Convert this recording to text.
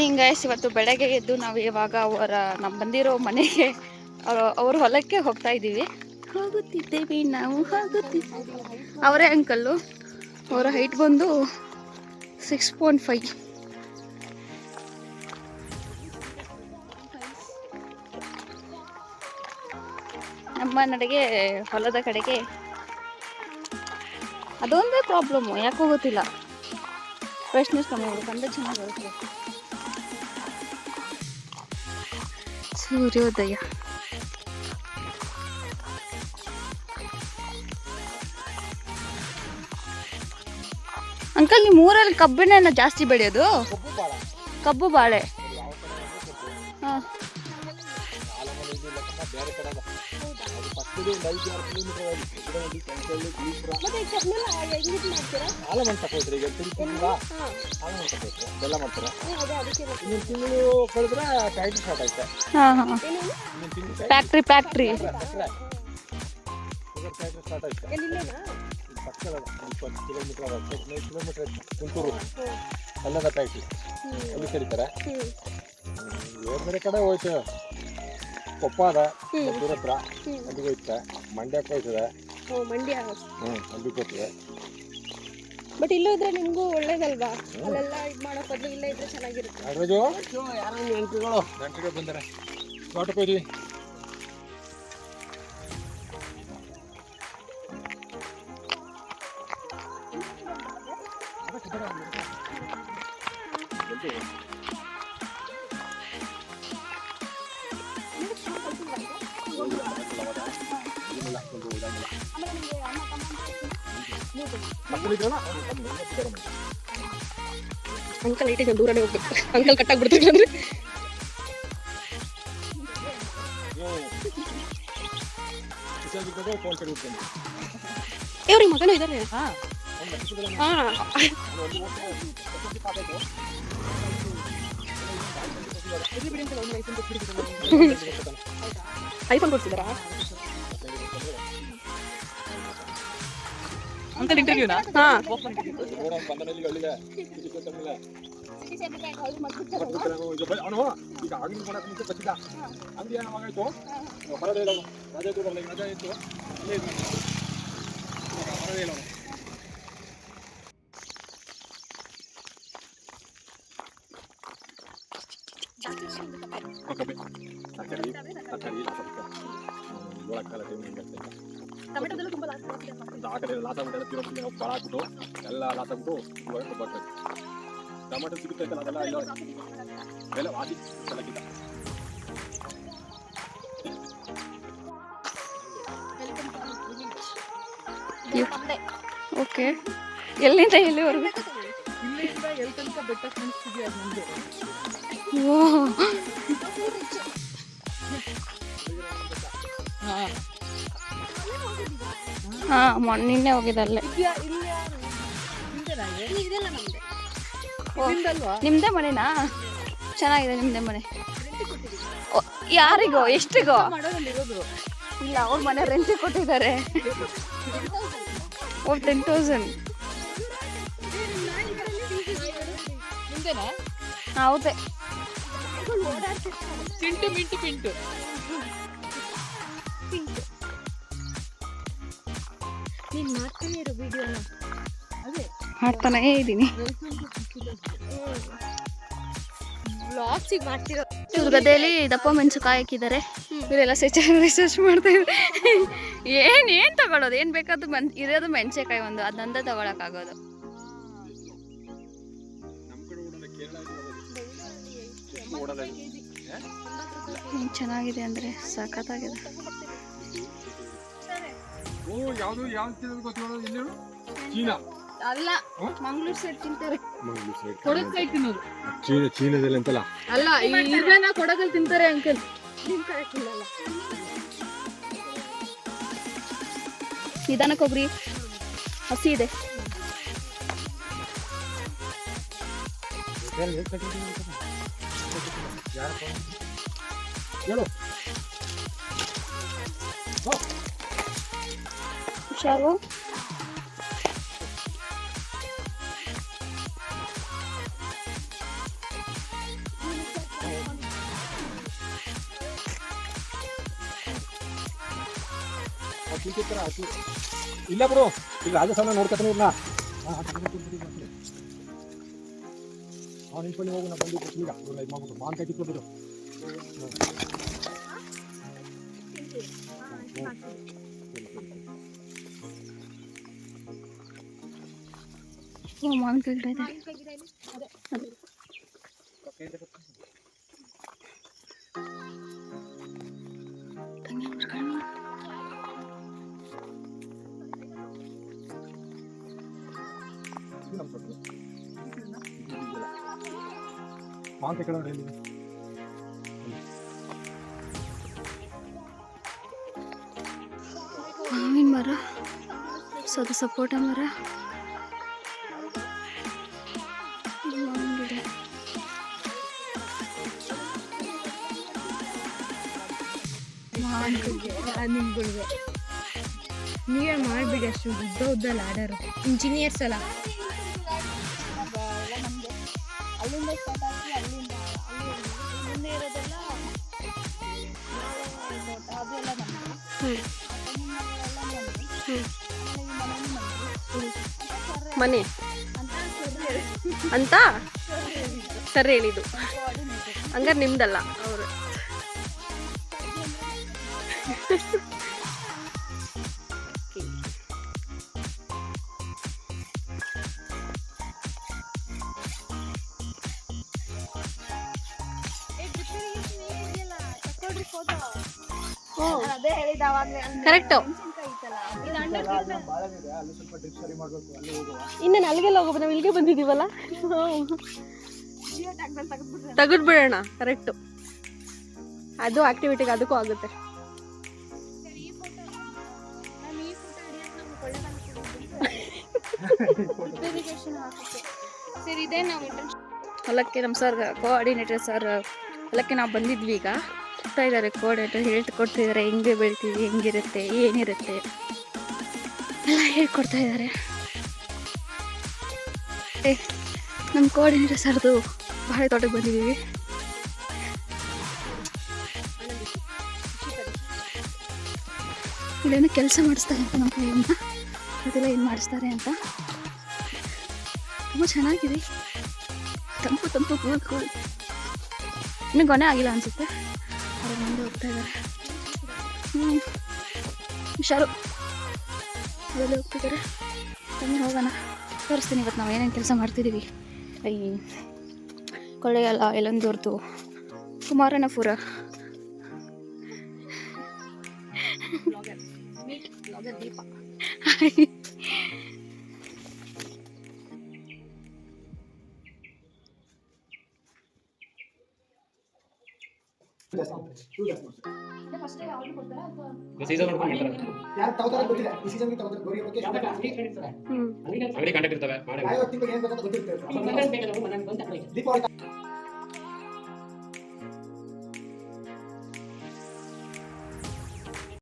Morning guys. ಇವತ್ತು ಬೆಳಗ್ಗೆ ಎದ್ದು ನಾವು ಇವಾಗ ನಾವು ಬಂದಿರೋ ಮನೆಗೆ ಅವ್ರ ಹೊಲಕ್ಕೆ ಹೋಗುತ್ತಿದ್ದೇವೆ ನಾವು. ಅವರೇ ಅಂಕಲ್ಲು. ಅವರ ಹೈಟ್ ಬಂದು 6.5. ನಮ್ಮ ನಡೆಗೆ ಹೊಲದ ಕಡೆಗೆ ಅದೊಂದೇ ಪ್ರಾಬ್ಲಮ್ಮು, ಯಾಕೋ ಗೊತ್ತಿಲ್ಲ. ಫ್ರೆಶ್ನೆಸ್ ಕಮ್ಮಿ ಆಗುತ್ತೆ ಅಂದರೆ ಚೆನ್ನಾಗಿ ಬರುತ್ತೆ. ಸೂರ್ಯೋದಯ. ಅಂಕಲ್, ನಿಮ್ಮ ಊರಲ್ಲಿ ಕಬ್ಬಿನ ಜಾಸ್ತಿ ಬೆಳೆಯೋದು? ಕಬ್ಬು ಬಾಳೆ. ಹಾಂ. ಫ್ಯಾಕ್ಟ್ರಿ ಕುಂತೂರು ಅಲ್ಲದ ಫ್ಯಾಕ್ಟ್ರಿ ಅಲ್ಲಿ ಕರೀತಾರೆ. ಬೇರೆ ಬೇರೆ ಕಡೆ ಹೋಯ್ತು. ಕೊಪ್ಪಾದ ದೂರ ಹತ್ರ ಅಲ್ಲಿಗೆ ಹೋಯ್ತೆ. ಮಂಡ್ಯಕ್ಕೆ ಹೋಯ್ತದೆ. ಮಂಡ್ಯ ಅಲ್ಲಿ ಹೋಗ್ತದೆ. ಬಟ್ ಇಲ್ಲೂ ಇದ್ರೆ ನಿಮ್ಗೂ ಒಳ್ಳೇದಲ್ವಾ? ಅಲ್ಲೆಲ್ಲ ಇದು ಮಾಡೋ ಬದಲು ಇಲ್ಲೇ ಇದ್ರೆ ಚೆನ್ನಾಗಿರುತ್ತೆ. ಯಾರೋ ನೆಂಟರುಗಳು ಬಂದರೆ ತೋಟಕ್ಕೆ ಹೋಯ್ತೀವಿ. ಅಂಕಲ್ ಐಟಿಗೆ ದೂರನೇ ಹೋಗ್ಬೇಕು. ಅಂಕಲ್ ಕಟ್ಟಾಗ್ಬಿಡ್ತಾರೆ ಅಂದ್ರೆ ಇವ್ರಿ ಮಗನೂ ಇದಾರೆ. IPhone ಕೊಡ್ತಿದ್ದಾರಾ uncle? ಇಂಟರ್ವ್ಯೂನಾ? ಟೊಮೆಟೊದಲ್ಲೂ ತುಂಬ ಲಾಸ್ ಆಗ್ಬಿಟ್ಟು ಎಲ್ಲ ಲಾಸ್ ಆಗ್ಬಿಟ್ಟು ಬರ್ತದೆ. ಟೊಮೆಟೊ ಸಿಗುತ್ತೈತಲ್ಲ ಅದೆಲ್ಲ ಇಲ್ಲ ಬೆಲೆ ವಾಸಿ ಎಲ್ಲಕ್ಕಿಂತ. ಓಕೆ. ಎಲ್ಲಿಂದ ಎಲ್ಲಿವರೆಗೂ? ಇಲ್ಲಿಂದ ಎಲ್ಲಿ ತನಕ ಬೆಟ್ಟ ಕಾಣಿಸ್ತಿದ್ಯಾ ನಮಗೆ. ಹಾಂ, ನಿನ್ನೆ ಹೋಗಿದ್ದಲ್ಲೇ. ನಿಮ್ದೇ ಮನೆನಾ? ಚೆನ್ನಾಗಿದೆ ನಿಮ್ದೇ ಮನೆ. ಯಾರಿಗೋ? ಎಷ್ಟಿಗೋ? ಇಲ್ಲ, ಅವ್ರ ಮನೆ ರೆಂಟ್ ಕೊಟ್ಟಿದ್ದಾರೆ. 10,000. ಹೌದೇ. ಪಿಂಟು ನೀನು ಮಾಡ್ತಾನೆ ಇರೋ ವಿಡಿಯೋನ. ಅದೇ ಮಾಡ್ತಾನೇ ಇದ್ದೀನಿ. ವ್ಲಾಗ್ಸಿಗೆ ಮಾಡ್ತಿರೋ. ಇವ್ರ ಗದ್ದೆಯಲ್ಲಿ ದಪ್ಪ ಮೆಣಸುಕಾಯಿ ಹಾಕಿದ್ದಾರೆ. ಇವರೆಲ್ಲ ರಿಸರ್ಚ್ ಮಾಡ್ತಾ ಇದ್ದಾರೆ. ಏನು ತಗೊಳ್ಳೋದು? ಏನು ಬೇಕಾದ್ರು ಇರೋದು ಮೆಣಸೆಕಾಯಿ ಒಂದು, ಅದೊಂದೇ ತಗೊಳಕ್ಕಾಗೋದು. ಚೆನ್ನಾಗಿದೆ ಅಂದರೆ ಸಖತ್ತಾಗಿದೆ. ಅಲ್ಲ, ಮಂಗಳೂರು ಸೈಡ್ ತಿಂತಾರೆ. ಕೊಡಗು ಸೈಡ್ ತಿನ್ನೋದು. ಚೀನಾದಲ್ಲಿ ಅಂತಲ್ಲ ಅಲ್ಲ, ಇರ್ವೇನ ಕೊಡಗಲ್ಲಿ ತಿಂತಾರೆ ಅಂಕಲ್. ನಿಧಾನಕ್ಕೆ ಹೋಗ್ರಿ, ಹಸಿ ಇದೆ. ಹುಷಾರು. ಕುಂತಿರ್ತಾರ ಇಲ್ಲ ಬಿಡು ಈಗ ರಾಜಸ್ಥಾನ ನೋಡ್ಕೊತಾನೆ ಇವ್ರನ್ನ ನಿಂತ್ಕೊಂಡು ಹೋಗು ನಾ ಬಂದಿದ್ದು ಈಗ ಇವ್ರನ್ನ ಇದು ಮಾಡ್ಬಿಟ್ಟು ಮಾನ್ಕಾಯಿ ಕಿತ್ಕೊಬಿಡು ಮಾವಿನಕಾಯಿ ಗಿಡ ಇದೆ. ಮಾನ್ಕಾಯಿ ಕಡೆ ನೋಡಿ ಮಾವಿನ ಮರ, ಅದು ಸಪೋಟ ಮರ, ಮಾವಿನ ಗಿಡ. ನಿಮ್ಗಳಿಗೆ ನೀವೇ ಮಾಡಿಬಿಡಿ ಅಷ್ಟು ಉದ್ದ ಉದ್ದ ಲ್ಯಾಡರು ಇಂಜಿನಿಯರ್ಸ್ ಅಲ್ಲ. ಅಲ್ಲಿಂದ ಸ್ಟಾರ್ಟ್ ಆಗಿ ಅಲ್ಲಿಂದ ಮುಂದೆ ಇರೋದೆಲ್ಲ ಅದೆಲ್ಲ ಮನೆ ಅಂತ ಸರ್ ಹೇಳಿದ್ದು ಹಂಗಾರೆ ನಿಮ್ದಲ್ಲ ಅವರು. ಅದೇ ಹೇಳಿದ ಅವಾಗಲೇ ಕರೆಕ್ಟು. ಇನ್ನು ಅಲ್ಲಿಗೆಲ್ಲ ಹೋಗ್ಬೋದು, ನಾವು ಇಲ್ಲಿಗೆ ಬಂದಿದ್ದೀವಲ್ಲ, ತೆಗೆದ್ಬಿಡೋಣ. ಕರೆಕ್ಟು, ಅದು ಆಕ್ಟಿವಿಟಿಗೆ ಅದಕ್ಕೂ ಆಗುತ್ತೆ. ಸರಿ ಇದೆ ನಾವು ಹೊಲಕ್ಕೆ ನಮ್ಮ ಸರ್ ಕೋಆರ್ಡಿನೇಟರ್ ಸರ್ ಹೊಲಕ್ಕೆ ನಾವು ಬಂದಿದ್ವಿ. ಈಗ ಕೊಡ್ತಾ ಇದ್ದಾರೆ ಕೋಆರ್ಡಿನೇಟರ್ ಹೇಳ್ಕೊಡ್ತಿದ್ದಾರೆ ಹೆಂಗೆ ಬೆಳಿತೀವಿ, ಹೆಂಗಿರುತ್ತೆ, ಏನಿರುತ್ತೆ ಎಲ್ಲ ಹೇಳ್ಕೊಡ್ತಾ ಇದ್ದಾರೆ. ನಮ್ಮ ಕೋಆರ್ಡಿನೇಟರ್ ಸರ್ದು ಬಾಳೆ ತೋಟಕ್ಕೆ ಬಂದಿದ್ದೀವಿ. ಇಲ್ಲೇನೋ ಕೆಲಸ ಮಾಡಿಸ್ತಾರೆ ಅಂತ ನಮ್ಮ ಕೈಯಿಂದ, ಅದೆಲ್ಲ ಏನು ಮಾಡಿಸ್ತಾರೆ ಅಂತ. ತುಂಬ ಚೆನ್ನಾಗಿದೆ, ತಂಪು ತಂಪು ಕೂಲ್ ಕೂಲ್. ಇನ್ನೂ ಗೊನೆ ಆಗಿಲ್ಲ ಅನಿಸುತ್ತೆ. ಅವ್ರು ಮುಂದೆ ಹೋಗ್ತಾ ಇದ್ದಾರೆ. ಹುಷಾರು, ಅದರಲ್ಲಿ ಹೋಗ್ತಿದ್ದಾರೆ. ಬನ್ನಿ ಹೋಗೋಣ, ತೋರಿಸ್ತೀನಿ ಇವತ್ತು ನಾವು ಏನೇನು ಕೆಲಸ ಮಾಡ್ತಿದ್ದೀವಿ. ಈ ಕೊಳ್ಳೆಗಾಲ, ಯಳಂದೂರ್ದು, ಕುಮಾರನಪುರ. ದೀಪ ಕಾಂಟ್ಯಾಕ್ಟ್ ಇರ್ತವೆ